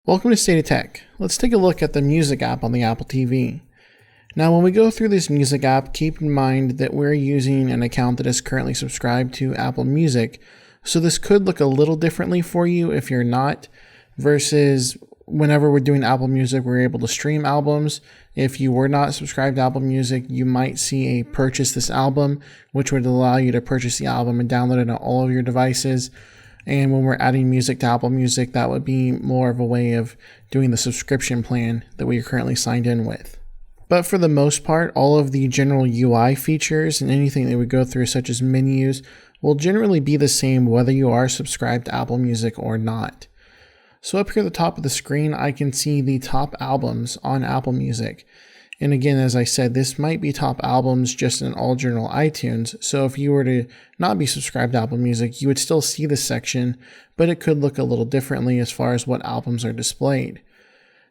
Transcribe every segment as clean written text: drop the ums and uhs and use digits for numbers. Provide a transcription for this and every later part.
Welcome to State of Tech. Let's take a look at the Music app on the Apple TV. Now, when we go through this Music app, keep in mind that we're using an account that is currently subscribed to Apple Music, so this could look a little differently for you if you're not, versus whenever we're doing Apple Music, we're able to stream albums. If you were not subscribed to Apple Music, you might see a purchase this album, which would allow you to purchase the album and download it on all of your devices. And when we're adding music to Apple Music, that would be more of a way of doing the subscription plan that we are currently signed in with. But for the most part, all of the general UI features and anything that we go through, such as menus, will generally be the same whether you are subscribed to Apple Music or not. So up here at the top of the screen, I can see the top albums on Apple Music. And again, as I said, this might be top albums just in all general iTunes. So if you were to not be subscribed to Apple Music, you would still see this section, but it could look a little differently as far as what albums are displayed.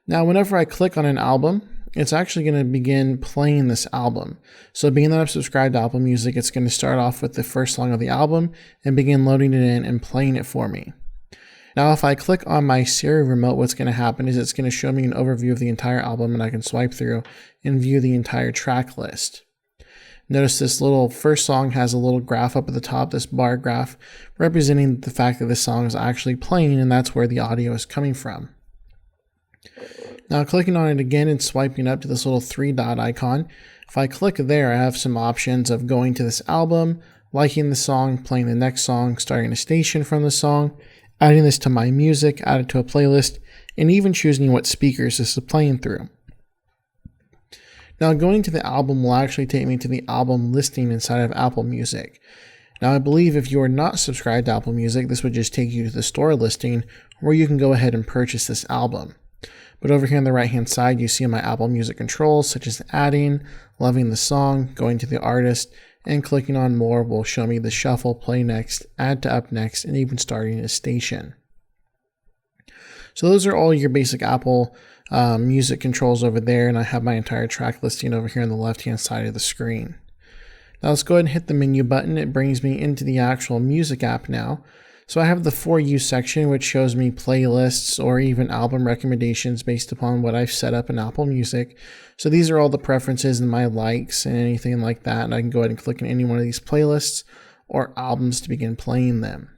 Now, whenever I click on an album, it's actually going to begin playing this album. So being that I'm subscribed to Apple Music, it's going to start off with the first song of the album and begin loading it in and playing it for me. Now, if I click on my Siri remote, what's going to happen is it's going to show me an overview of the entire album, and I can swipe through and view the entire track list. Notice this little first song has a little graph up at the top, this bar graph, representing the fact that this song is actually playing, and that's where the audio is coming from. Now, clicking on it again and swiping up to this little three dot icon, if I click there, I have some options of going to this album, liking the song, playing the next song, starting a station from the song, adding this to my music, add it to a playlist, and even choosing what speakers this is playing through. Now, going to the album will actually take me to the album listing inside of Apple Music. Now, I believe if you are not subscribed to Apple Music, this would just take you to the store listing where you can go ahead and purchase this album. But over here on the right-hand side, you see my Apple Music controls, such as adding, loving the song, going to the artist, and clicking on more will show me the shuffle, play next, add to up next, and even starting a station. So those are all your basic Apple Music controls over there, and I have my entire track listing over here on the left-hand side of the screen. Now let's go ahead and hit the menu button. It brings me into the actual Music app now. So I have the For You section, which shows me playlists or even album recommendations based upon what I've set up in Apple Music. So these are all the preferences and my likes and anything like that. And I can go ahead and click on any one of these playlists or albums to begin playing them.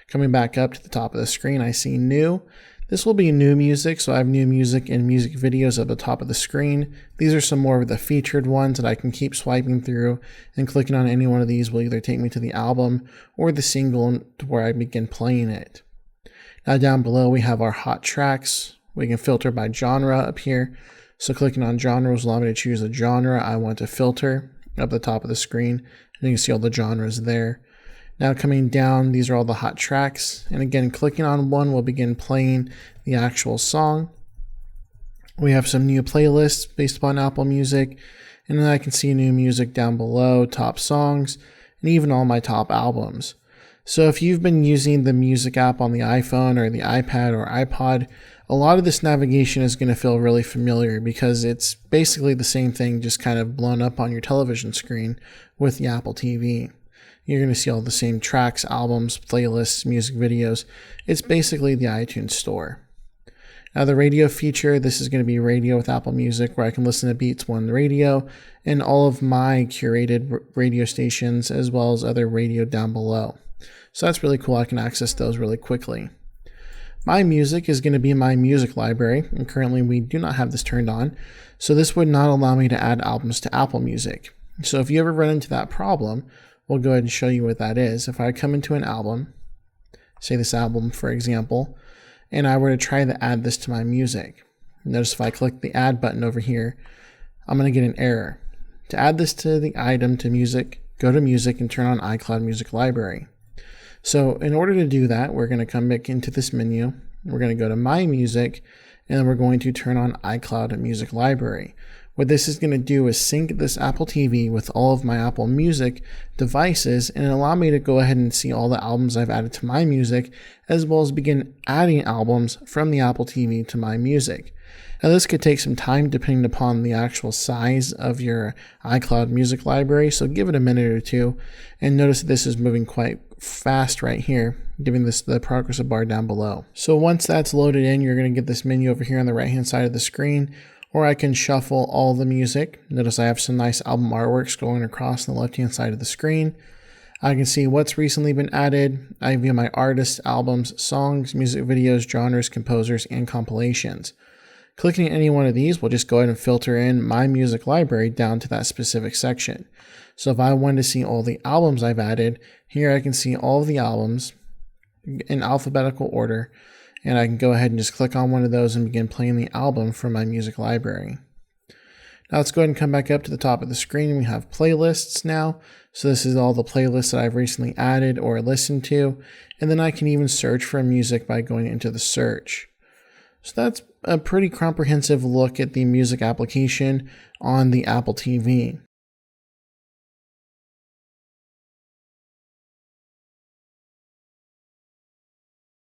Coming back up to the top of the screen, I see New. This will be new music, so I have new music and music videos at the top of the screen. These are some more of the featured ones that I can keep swiping through, and clicking on any one of these will either take me to the album or the single to where I begin playing it. Now down below we have our hot tracks. We can filter by genre up here. So clicking on genres will allow me to choose a genre I want to filter up at the top of the screen, and you can see all the genres there. Now coming down, these are all the hot tracks, and again clicking on one will begin playing the actual song. We have some new playlists based upon Apple Music, and then I can see new music down below, top songs, and even all my top albums. So if you've been using the Music app on the iPhone or the iPad or iPod, a lot of this navigation is going to feel really familiar because it's basically the same thing, just kind of blown up on your television screen with the Apple TV. You're going to see all the same tracks, albums, playlists, music videos. It's basically the iTunes store. Now the radio feature, this is going to be radio with Apple Music, where I can listen to Beats One Radio and all of my curated radio stations, as well as other radio down below. So that's really cool. I can access those really quickly. My music is going to be my music library, and currently we do not have this turned on, so this would not allow me to add albums to Apple Music. So if you ever run into that problem, we'll go ahead and show you what that is. If I come into an album, say this album for example, and I were to try to add this to my music, notice if I click the add button over here, I'm going to get an error. To add this to the item to music, go to music and turn on iCloud Music Library. So in order to do that, we're going to come back into this menu, we're going to go to My Music, and then we're going to turn on iCloud Music Library. What this is going to do is sync this Apple TV with all of my Apple Music devices and allow me to go ahead and see all the albums I've added to my music, as well as begin adding albums from the Apple TV to my music. Now this could take some time depending upon the actual size of your iCloud music library, so give it a minute or two, and notice that this is moving quite fast right here, giving this the progress bar down below. So once that's loaded in, you're going to get this menu over here on the right hand side of the screen, or I can shuffle all the music. Notice I have some nice album artworks going across on the left hand side of the screen. I can see what's recently been added. I view my artists, albums, songs, music videos, genres, composers, and compilations. Clicking any one of these will just go ahead and filter in my music library down to that specific section. So if I wanted to see all the albums I've added, here I can see all of the albums in alphabetical order, and I can go ahead and just click on one of those and begin playing the album from my music library. Now let's go ahead and come back up to the top of the screen. We have playlists now. So this is all the playlists that I've recently added or listened to. And then I can even search for music by going into the search. So that's a pretty comprehensive look at the music application on the Apple TV.